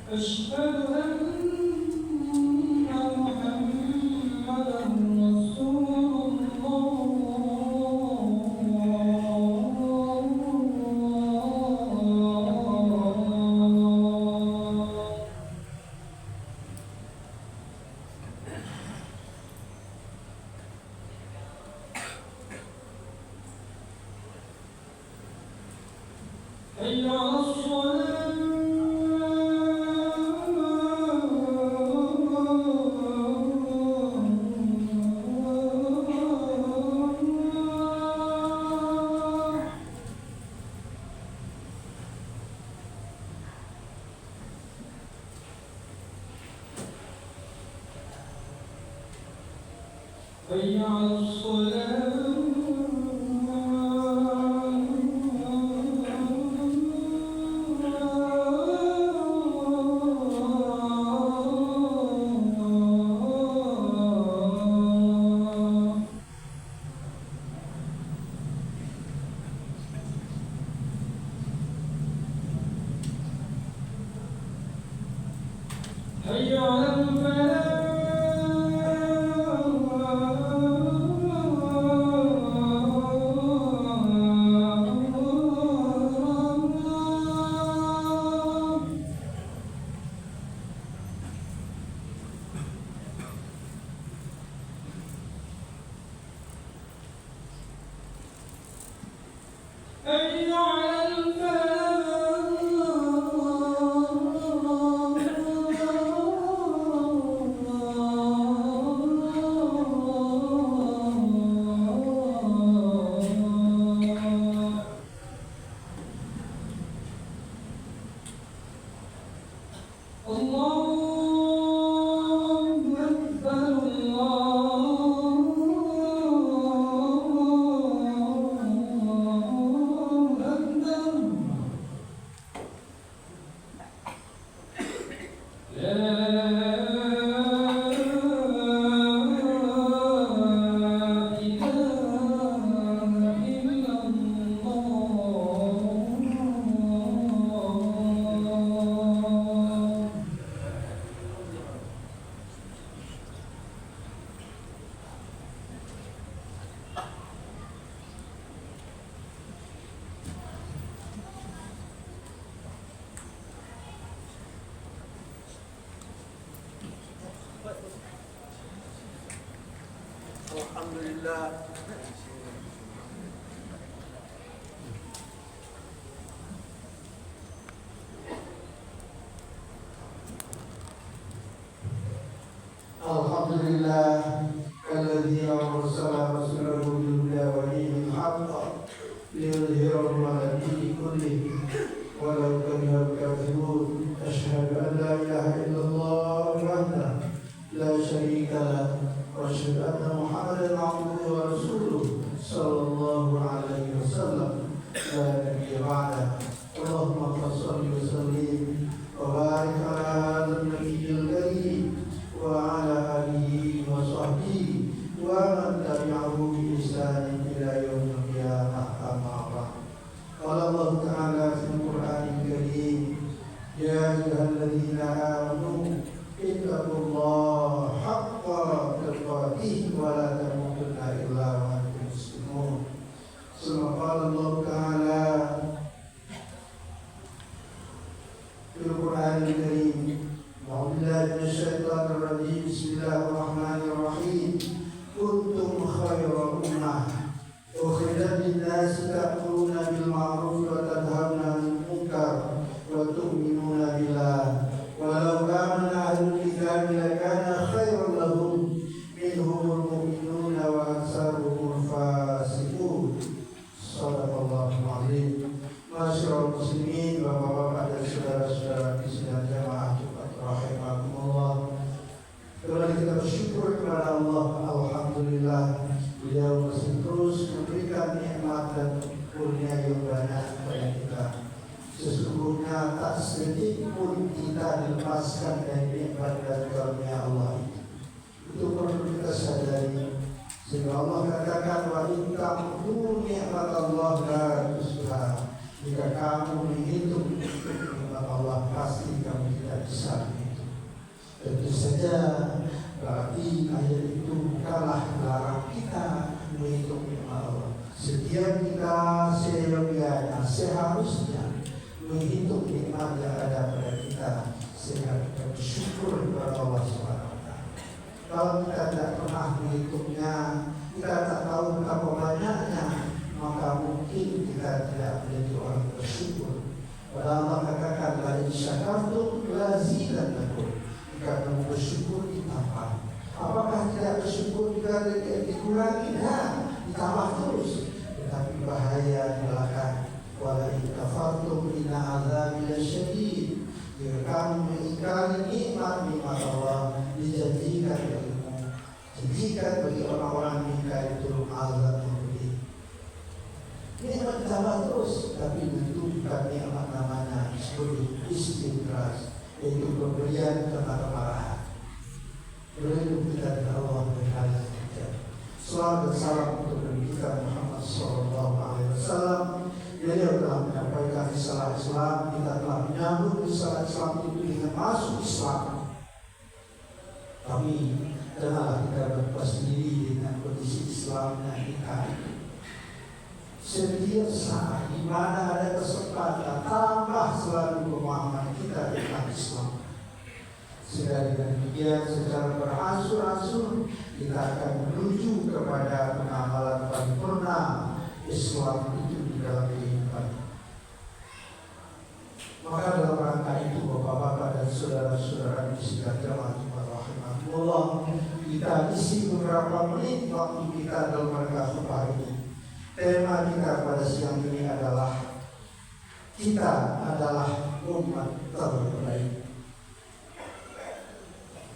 أشهد أن محمدا رسول الله. حي على الصلاة. حي على الصلاة. حي على الفلاح. حي على Alhamdulillah. Alhamdulillah alladzi arsala rasulahu bil huda wa dinil haqq liyudhhirahu 'ala dini kullihi walau karihal kafirun. Asyhadu an la ilaha illallah wahdahu la syarika lahu wa asyhadu anna Muhammadan 'abduhu wa rasuluhu sallallahu alaihi wasallam la nabiyya ba'dahu. Allahumma shalli wa sallim wa barik ala hadzal nabiyyil karim wa ala alihi wa sahbihi wa man tabi'ahu bi ihsanin ila yaumil qiyamah. Amma ba'd. Qala Allah ta'ala fil Qur'anil Karim, ya ayyuhalladzina amanu ittaqullaha haqqa tuqatih wa la tamutunna illa wa antum muslimun. Summa qala Allah ta'ala fil Qur'anil Karim, a'udzu billahi minasyaitonir rajim, bismillahirrahmanirrahim. Kuntum khayra ummah ukhrijat lin-nasi ta'muruna bil ma'ruf wa tanhauna 'anil munkar wa tu'minuna billah. Walau amana ahlul kitabi lakana khairan lahum minhumul mu'minuna wa aktsaruhumul fasiqun. Shadaqallahul 'azim. Masyaallah muslimin, bapak-bapak dan saudara-saudara di sidang jamaah Jumat rahimakumullah. Kembali kita bersyukur kepada Allah. Alhamdulillah, beliau masih terus memberikan nikmat dan kurnia yang banyak kepada kita. Sesungguhnya tak sedikit pun kita dilepaskan dari nikmat dan karunia Allah. Itu perlu kita sadari. Sehingga Allah katakan, wa in ta'udhu nikmat Allah la tuhsuha. Jika kamu menghitung nikmat Allah, Allah, pasti kamu tidak bisa begitu. Tentu saja berarti ayat itu bukanlah melarang kita menghitung nikmat Allah. Setiap kita seyogianya, seharusnya menghitung nikmat yang ada pada kita sehingga kita bersyukur kepada Allah SWT. Kalau kita tidak pernah menghitungnya, kita tak tahu berapa banyaknya, maka mungkin kita tidak menjadi orang bersyukur. Padahal Allah katakan, la in syakartum lazidannakum. Jika kamu bersyukur ditambah. Apakah tidak bersyukur juga dikurangi? Ditambah terus. Tetapi bahaya di belakang. Wala in kafartum inna azabi lasyadid. Jika kamu mengingkari nikmat Allah, dijanjikan bagimu, janjikan bagi orang-orang mengingkari itu azab yang pedih. Nikmat ditambah terus, tapi itu bukan nikmat namanya disebut istidras, yaitu pemberian karena kemarahan. Berlindung kita dari Allah dari hal yang terjadi. Salam dan salam untuk Nabi kita Muhammad SAW. Beliau telah menyampaikan risalah Islam, kita telah menyambut risalah Islam itu dengan masuk Islam. Tapi janganlah kita berpuas diri dengan kondisi Islamnya kita. Setiap saat di mana ada kesempatan, tambah selalu pemahaman kita tentang Islam. Sehingga dengan demikian secara beransur-ansur kita akan menuju kepada pengamalan paripurna Islam itu di dalam kehidupan. Maka dalam rangka itu Bapak-bapak dan saudara-saudara di sidang jamaah Jumat rahimahullah, kita isi beberapa menit waktu kita dalam rangka khutbah ini. Tema kita pada siang ini adalah kita adalah umat terbaik.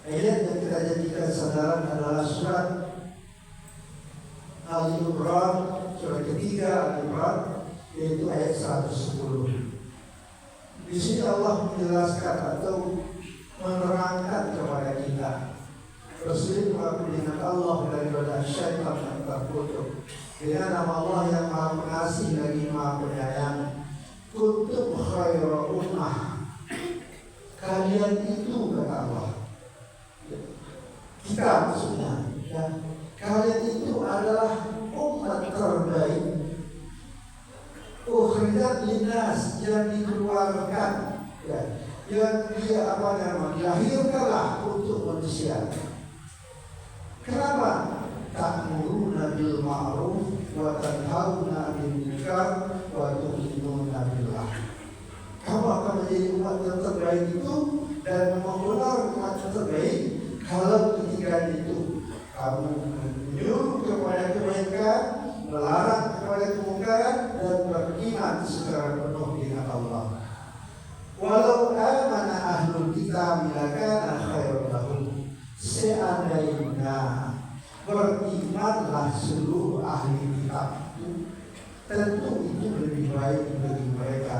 Ayat yang kita jadikan sandaran adalah surat Al-Imran, surat ketiga Al-Imran, yaitu ayat 110. Di sini Allah menjelaskan atau menerangkan kepada kita berselingkuh dengan Allah daripada syaitan yang terkutuk. Dengan nama Allah yang Maha Pengasih lagi Maha Penyayang. Kuntum khaira ummah. Kalian itu kata Allah. Kita maksudnya, ya. Kalian itu adalah umat terbaik. Ukhrijat linnas, yang dikeluarkan, ya. Yang dia dilahirkanlah untuk manusia. Kenapa? Ta'muruna bil ma'ruf wa tanhauna 'anil munkar wa tu'minuna billah. Kamu akan menjadi umat yang terbaik itu dan membenarkan umat yang terbaik kalau ketiga itu kamu menyuruh kepada kebaikan, melarang kepada kemungkaran, dan beriman secara penuh dengan Allah. Walau amana ahlul kitab lakana khairan lahum. Seandainya berimanlah seluruh ahli kitab itu, tentu itu lebih baik bagi mereka.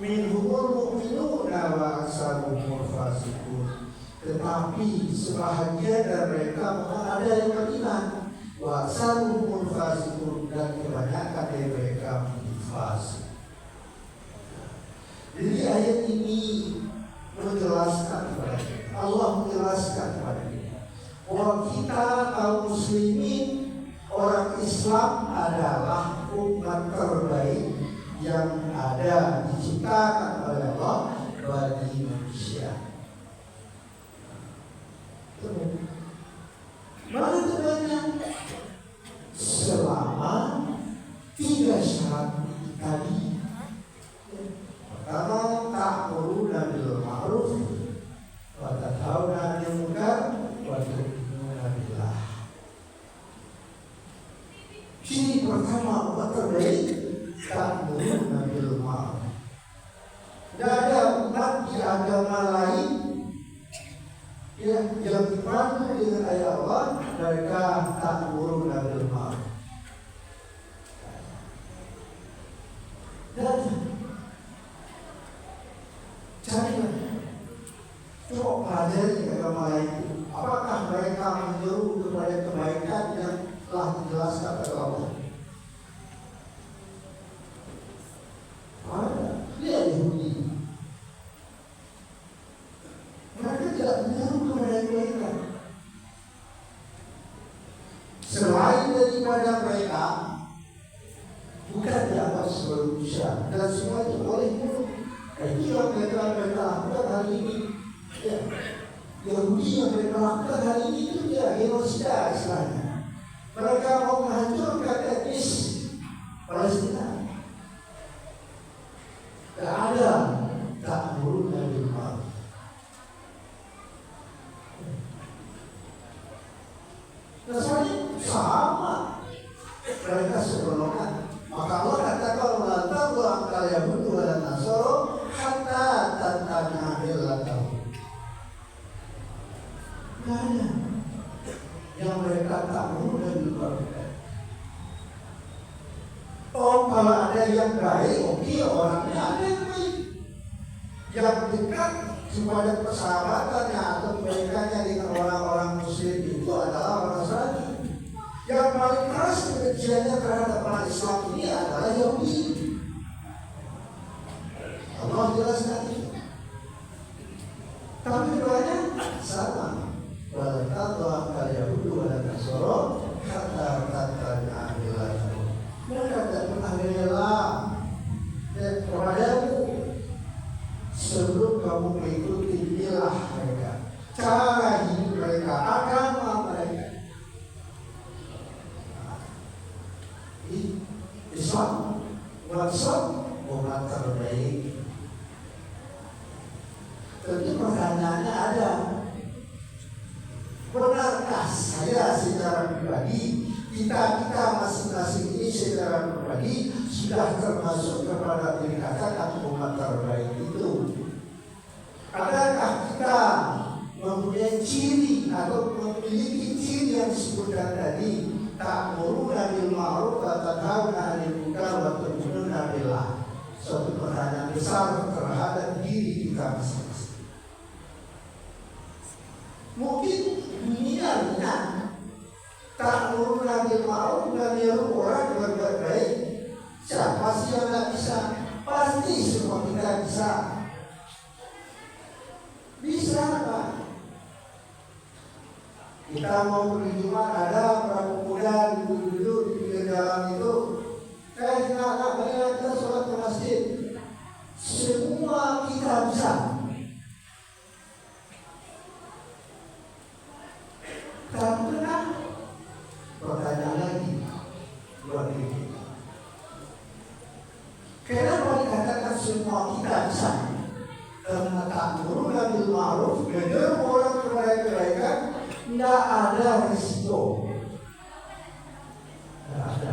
Minhumul mu'minuna wa aksaruhumul fasiqun. Tetapi sebahagian dari mereka ada yang beriman, wa aksaruhumul fasiqun, dan kebanyakan dari mereka fasik. Jadi ayat ini menjelaskan kepada kita, Allah menjelaskan kepada kita bahwa kita kaum muslimin, orang Islam adalah umat terbaik yang ada diciptakan oleh Allah bagi manusia. Mana sebenarnya? Selama 3 syarat tadi. Pertama, ta'muruna bil ma'ruf wa tanhauna 'anil munkar wa tu'minuna billah. Ciri pertama umat terbaik, ta'muruna bil ma'ruf. Tidak ada umat di agama lain yang dipandu dengan ayat Allah, mereka ta'muruna bil ma'ruf. Dan carilah, coba pelajari agama lain itu. Apakah mereka menyeru kepada kebaikan yang telah dijelaskan oleh Allah? Ada. Lihat Yahudi. manusia, dan semua itu oleh mulut. Itu yang mereka lakukan hari ini. Ya. Yahudi yang mereka lakukan hari ini itu ya genosida istilahnya. Mereka mau menghancurkan etnis Palestina. Tidak ada ta'muruna bil ma'ruf. Rasanya sama. Mereka segolongan. Maka Allah katakan lantar wa akal Yahudi wa Nasara hatta tantana millatahu. Tidak ada yang mereka ta'muruna bil ma'ruf. Oh, kalau ada yang baik, oke, orangnya ada yang baik. Yang dekat kepada persahabatannya atau kebaikannya dengan orang-orang muslim itu adalah orang Nasrani. Yang paling keras kebenciannya terhadap orang Islam ini adalah Yahudi. Allah jelaskan itu. Tapi doanya sama. Walatadwa kal Yahudi walat Nasara hatta tattabi'a millatahum. Mereka tidak pernah rela kepadamu sebelum kamu mengikuti milah mereka, cara hidup mereka, agama mereka. Islam, umat terbaik. Tentu pertanyaannya ada, benarkah saya secara pribadi, kita masing-masing ini secara pribadi sudah termasuk kepada dikatakan umat terbaik itu? Adakah kita mempunyai ciri atau memiliki ciri yang disebutkan tadi, ta'muruna bil ma'ruf wa tanhauna 'anil munkar wa tu'minuna billah? Suatu pertanyaan besar terhadap diri kita masing-masing. Mungkin dunianya ta'muruna bil ma'ruf dan menyuruh orang berbuat baik. Siapa sih yang tidak bisa? Pasti semua kita bisa. Bisa Pak. Kita mau pergi Jumat, ada para pemuda duduk di pinggir jalan itu. Kita sholat ke masjid. Semua kita bisa. Tapi benar. Pertanyaan lagi buat diri kita. Kenapa dikatakan semua kita bisa? Karena ta'muruna bil ma'ruf, menyuruh orang kepada kebaikan, tidak ada risiko. Tidak ada.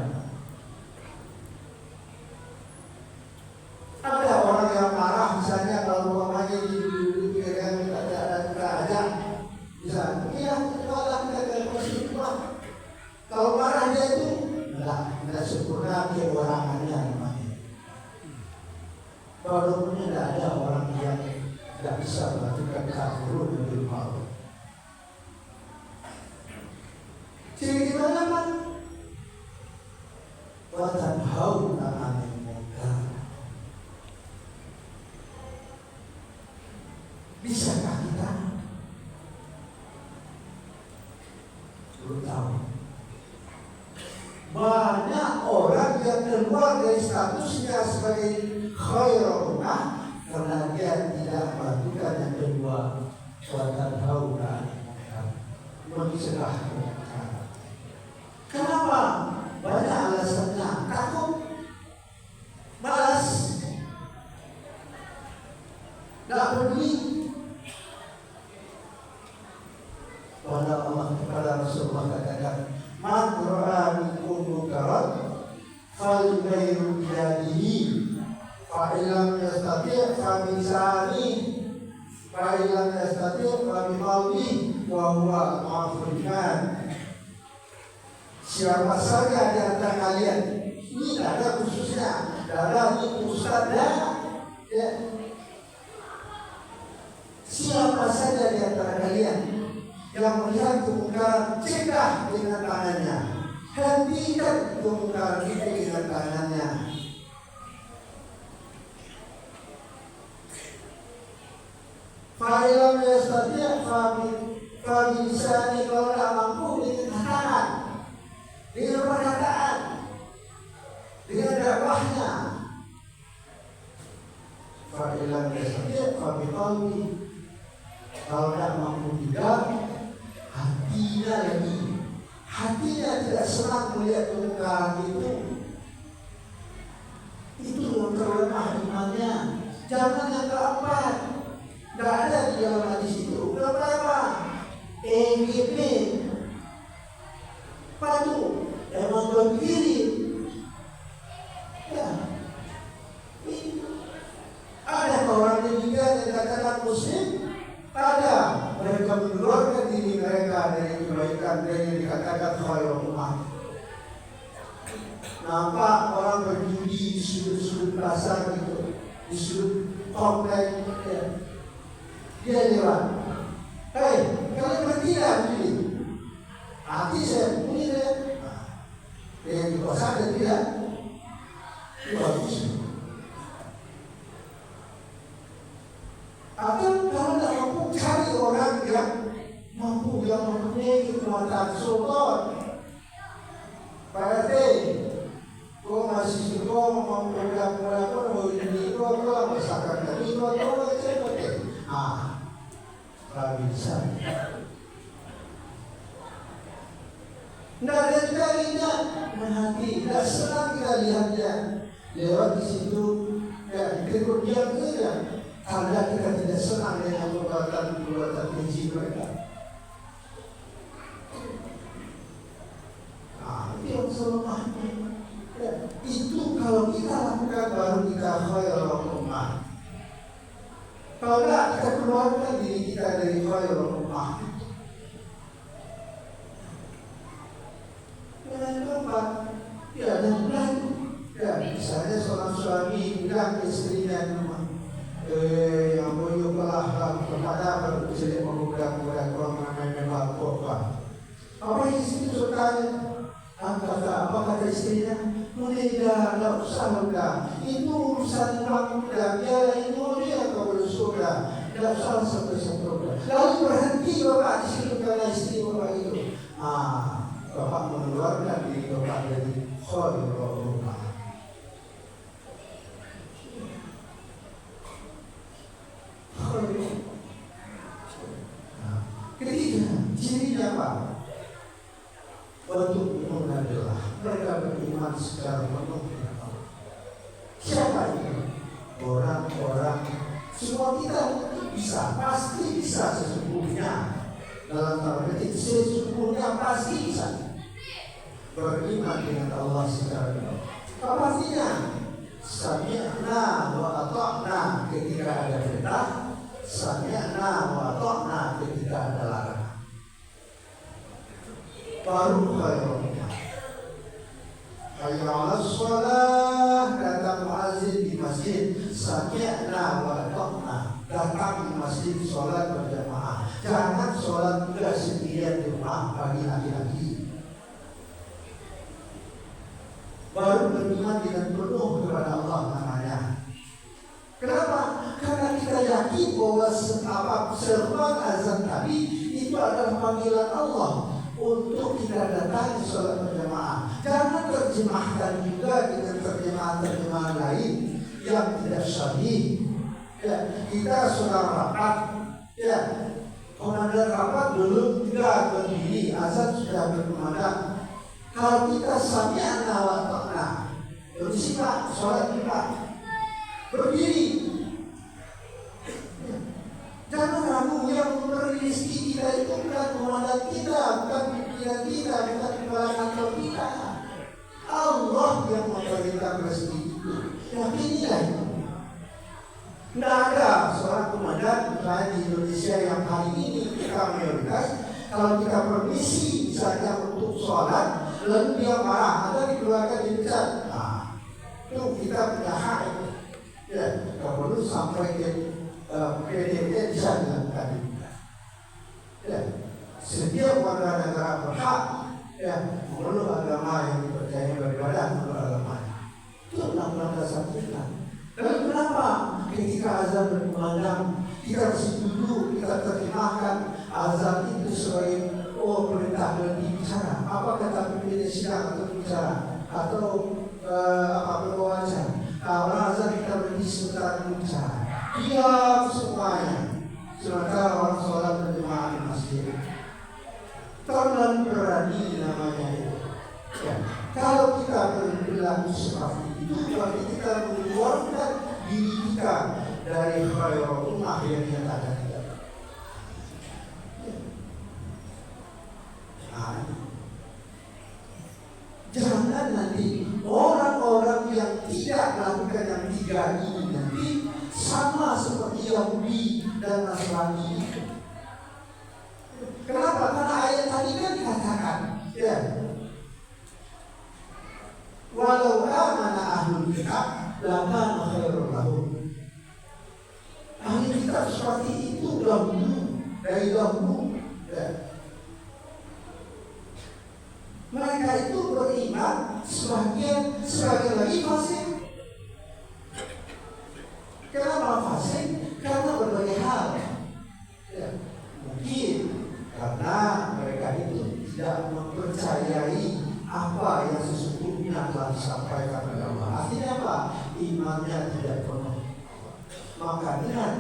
Ada orang yang marah misalnya kalau umpamanya di dengan kita ajak, misalnya, iya, malah kita ke masjid Jumat. Kalau marah dia itu tidak sempurna keorangannya namanya. Walaupun tidak ada orang yang tidak bisa melakukan ta'muruna bil ma'ruf. Ciri gimana Pak? Wa tanhauna 'anil munkar. Bisakah kita? Belum tahu. Banyak orang yang keluar dari statusnya sebagai khairul ummah karena dia tidak melakukan yang kedua, wa tanhauna 'anil munkar, mencegah kemungkaran. Kenapa? Banyak alasannya. Takut, malas, tidak peduli. Pada Allah kepada Rasulullah katakan, man ra'a minkum munkaran falyughayyirhu biyadihi, fa illam yastati' fa bilisanihi, fa illam yastati' fa biqalbihi wa huwa adhaful iman. Siapa saja di antara kalian, ini tidak ada khususnya, tidak ada ini ustaznya, ya. Siapa saja di antara kalian yang melihat kemungkaran, cegah dengan tangannya, hentikan kemungkaran itu dengan tangannya. Fa'ilam yastati' fa bilisani, kalau tidak mampu dengan tangan, dengan perkataan, dengan dakwahnya. qalbi. Kalau tidak mampu juga, hatinya lagi. Hatinya tidak senang melihat kemungkaran itu. Itu yang terlemah imannya. Jangan yang keempat. Tidak ada di dalam hadis itu. Kenapa? EGP. Patuh. Emang berdiri. Ya. Ada orang ketiga yang dikatakan muslim. Ada. Mereka mengeluarkan diri mereka dari kebaikan dan yang dikatakan khairul ummah. Nampak orang berjudi di sudut-sudut pasar gitu, di sudut komplek, ya. Dia lewat. Hei, kalian bertindak begini. Hati saya bunyi deh. Yang dikuasai dan tidak. Itu bagus. Atau kalau tidak mampu cari orang yang mampu, yang mempunyai kekuatan sultan. Pak RT, kau masih suka mau pulang-pulang mau ini itu apa masakan tadi itu apa saya tak bisa. Tidak ada carinya hati, tidak senang kita lihatnya lewat di situ, ya ikut diam saja. Karena kita tidak senang dengan perbuatan keji mereka. Itu yang selemahnya. Ya, itu kalau kita lakukan baru kita khairul ummah. Kalau tidak kita keluarkan diri kita dari khairul ummah. Yang keempat, ya dan berlaku. Ya, misalnya seorang suami bilang ke istrinya di rumah, yang menyukalah kepada berjadi pemuda-pemuda kurang main-main apa istri sukanya? Apa kata istrinya? Mudah, tak usah mudah. Itu urusan orang muda. Biar ini dia kau boleh surga. Tak usah sampai-sampai. Lalu berhenti bapak di situ karena istri bapak itu. Bapak mengeluarkan diri bapak dari khairul ummah. Ketiga, cirinya apa? Untuk adalah mereka beriman secara penuh dengan Allah. Siapa itu? Orang-orang semua kita bisa, pasti bisa sesungguhnya. Dalam tafsir sesungguhnya pasti bisa beriman dengan Allah secara penuh. Apa artinya? Sami'na wa ata'na ketika ada perintah, sami'na wa ata'na ketika ada larangan. Baru khairul ummah. Hayya 'alas shalah, datang muazzin di masjid, sami'na wa ata'na, datang di masjid salat berjamaah. Jangan salat juga sendirian di rumah bagi laki-laki. Baru beriman dengan penuh kepada Allah namanya. Kenapa? Karena kita yakin bahwa seruan azan tadi itu adalah panggilan Allah untuk kita datang sholat berjamaah. Jangan terjemahkan juga dengan terjemahan lain yang tidak sahih. Ya, kita sudah rapat, ya, komandan rapat belum tidak berdiri, azan sudah berkumandang. Kalau kita sami'na wa ata'na, bersikap sholat kita berdiri. Jangan ragu, yang memberi rezeki kita itu bukan komandan kita, bukan pimpinan kita, bukan kepala kantor kita. Allah yang memberikan rezeki itu. Yakinilah itu. Tidak ada seorang komandan misalnya di Indonesia yang hari ini kita mayoritas, kalau kita permisi misalnya untuk sholat, lalu dia marah atau dikeluarkan di pecat, itu kita punya hak. Ya, kalau perlu sampai ke PDP bisa dilakukan. Ya, setiap warga negara berhak, ya, menurut agama yang dipercayai beribadah menurut agama. Itu undang-undang dasar kita. Lalu kenapa ketika azan berkumandang kita harus duduk, kita terjemahkan azan itu sebagai perintah lebih bicara? Apa kata pimpinan sidang atau bicara atau berwawancara? Kalau azan kita berdiri sebentar bicara, diam semuanya. itu berarti kita mengeluarkan diri kita dari khairul ummah yang nyatakan tidak. Nah, jangan nanti orang-orang yang tidak melakukan yang tiga ini nanti sama seperti Yahudi dan Nasrani. Kenapa? Karena ayat tadi kan dikatakan, ya, walau amana ahlul kitab lakana khairul lahum. Ahli kitab seperti itu dahulu, dari dahulu, ya. Mereka itu beriman, sebagian lagi fasik. Kenapa fasik? Karena berbagai hal. Ya, mungkin karena mereka itu tidak mempercayai apa yang sesungguhnya telah disampaikan oleh Allah. Artinya apa? Imannya tidak penuh. Maka lihat,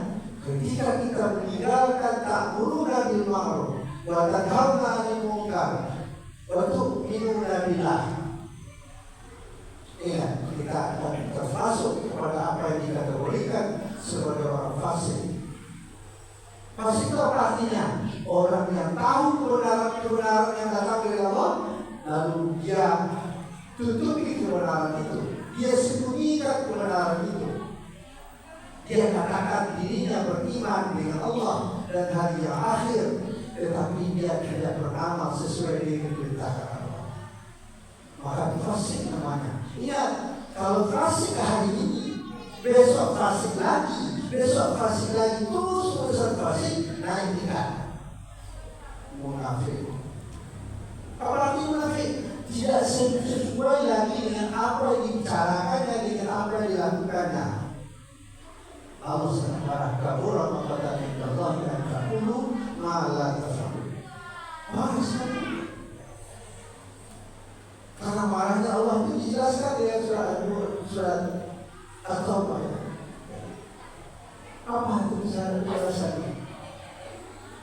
ketika kita meninggalkan ta'muruna bil ma'ruf wa tanhauna 'anil munkar wa tu'minuna billah, ya, kita akan termasuk kepada apa yang dikategorikan sebagai orang fasik. Fasik itu apa artinya? Orang yang tahu kebenaran yang datang dari Allah, lalu dia tutupi kebenaran itu, dia sembunyikan kebenaran itu. Dia katakan dirinya beriman dengan Allah dan hari yang akhir, tetapi dia tidak beramal sesuai dengan perintah Allah. Maka fasik namanya. Ingat, kalau fasik hari ini, besok fasik lagi, terus fasik, naik tingkat. Munafik. Apalagi munafik tidak sesuai lagi dengan apa yang dibicarakannya, dengan apa yang dilakukannya. Allah SWT kabura maqatan indallah an taqulu ma la taf'alun. Marah sekali. Karena marahnya Allah itu dijelaskan dalam surat At-Taubah. Apa itu penjelasannya?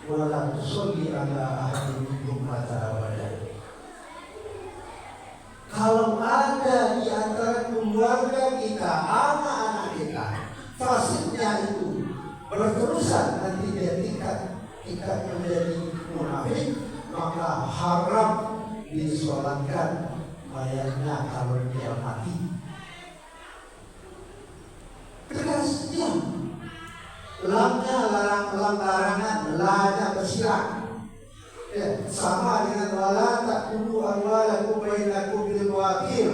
Wala tusalli ala ahadin minhum mata abadan. Kalau ada di antara keluarga kita, anak-anak kita, fasiknya itu berterusan, nanti dia tingkat menjadi munafik, maka haram disolatkan mayatnya kalau dia mati. Tegasnya, lamnya larangan, lanya bersilang. Ya, sama dengan wala taqulu amwalakum bainakum bil batil.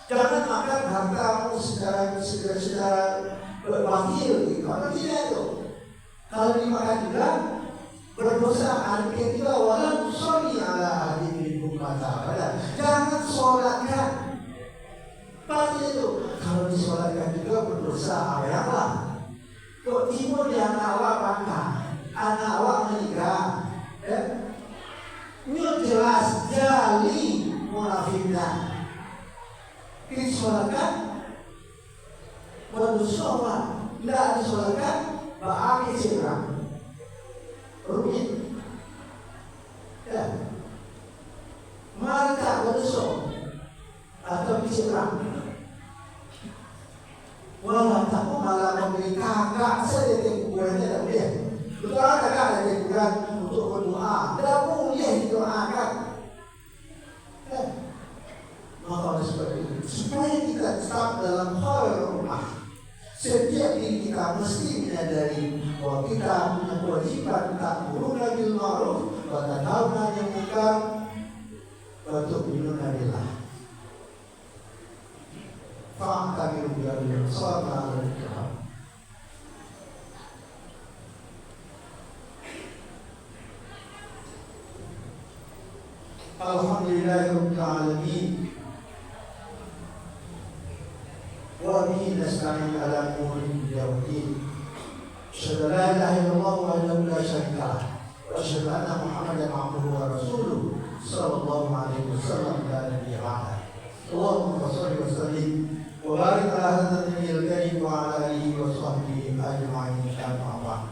Jangan makan hartamu secara batil. Kalau tidak itu, kalau dimakan juga berdosa. Artinya juga wala tusalli ala ahadin minhum mata abadan. Jangan sholatkan. Pasti itu. Kalau disolatkan juga berdosa. Ayatlah. Kok timur di anak awak bangga, anak awak menikah. Ini jelas jali munafiknya. Disolatkan berdosa, tidak disolatkan berarti cerah. Rumit. Ya. Maka berdosa atau dicerah. Walau tak malah memberi kakak saja kuburannya tak boleh. Betul kakak ada kuburan untuk berdoa, tidak boleh didoakan. Maka oleh sebab itu, supaya kita tetap dalam khairul ummah, setiap diri kita mesti menyadari bahwa kita punya kewajiban ta'muruna bil ma'ruf wa tanhauna 'anil munkar wa tu'minuna billah. Fa'tabiru bil sabr wal ikram. Alhamdulillahirabbil alamin. Wa bihi nasta'in ala umuri dunya. Asyhadu an la ilaha illallah wahdahu la syarika lah. Wa asyhadu anna Muhammadan abduhu wa rasuluh sallallahu alaihi wasallam la nabiyya ba'da. Allahumma shalli wa sallim wa barik ala hadzal nabiyil karim wa ala alihi wa sahbihi ajma'in. Amma ba'd.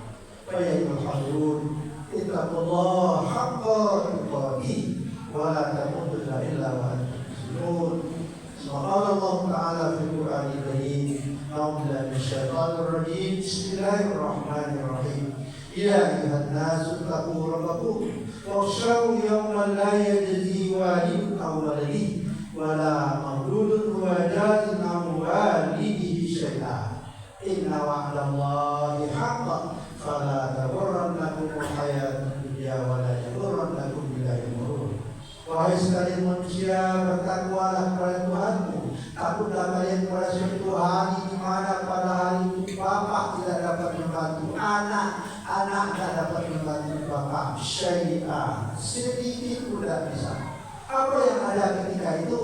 Fa ya ayyuhal hadirun, ittaqullaha haqqa tuqatih wa la tamutunna illa wa antum muslimun. Qala Allah Ta'ala fi rajim. Bismillahirrahmanirrahim. Ya ayuhan nasu taqu rabbakum wakhshaw yawman la yajzi walidun aw waladihi wala mawludun huwa jazin an walidihi syai'an. Inna wa'dallahi haqqan fala taghurrannakum hayatud dunya wala yaghurrannakum billahi ghurur. Wahai sekalian manusia, bertakwalah kepada Tuhanmu. Takutlah kalian kepada suatu hari di mana pada hari itu bapak tidak dapat membantu anak, anak tidak dapat membantu bapak syai'an, sedikit pun tidak bisa. Apa yang ada ketika itu?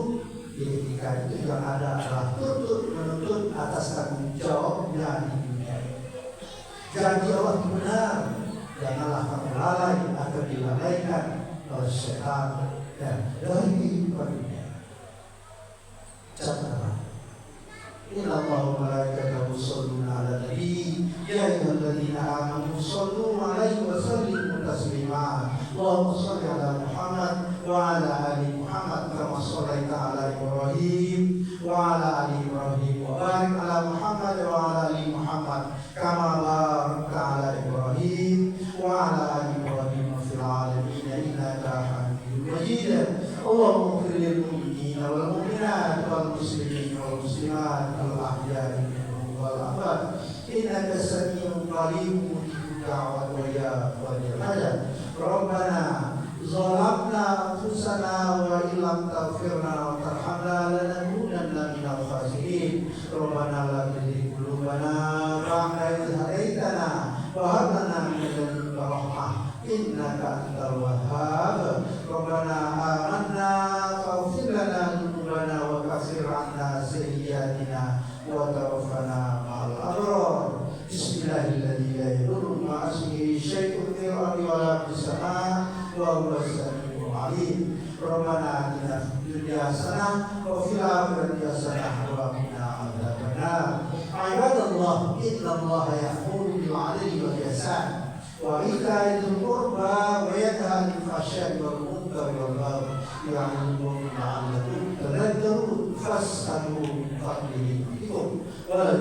Ketika itu yang ada adalah tuntut menuntut atas tanggung jawabnya di dunia. Janji Allah benar, janganlah kamu lalai atau dilalaikan oleh setan dan dari kehidupan dunia. Catatlah. Inna Allaha wa malaikatahu yusholluna 'alan nabi ya ayyuhalladzina amanu shollu 'alaihi wa sallimu taslima. Allahumma shalli 'ala Muhammad wa 'ala ali Muhammad kama shallaita 'ala Ibrahim wa 'ala ali Ibrahim wa barik 'ala Muhammad wa 'ala ali Muhammad kama barakta 'ala Ibrahim wa 'ala ali Ibrahim fil 'alamin innaka Hamidum Majid. Allahumma ighfir lil mu'minina wal mu'minat wal muslimin wal muslimat al ahya'i minhum wal amwat innaka sami'un qaribun mujibud da'wat wa ya waliyal hajat. Rabbana zalamna anfusana wa illam taghfirna wa tarhamna lanakunanna minal khasirin. Rabbana la tuzigh qulubana ba'da idh hadaytana wa hab lana min ladunka rahmah innaka antal wahhab. Rabbana amanna faghfir lana dhunubana wa kaffir 'anna sayyi'atina wa tawaffana ma'al abrar. Bismillahirrahmanirrahim. La yadurru ma'a ismihi syai'un fil ardi wa la fis samaa'i wa huwas samii'ul 'aliim. Rabbana atina fid dunya hasanah wa fil akhirati hasanah wa qina adzabannar. Ibadallah, innallaha ya'muru bil 'adli wal ihsan wa ita'i dzil qurba wa yanha 'anil fahsya'i wal munkari wal baghi ya'idukum la'allakum tadhakkarun. Fas'alu min fadlihi wa la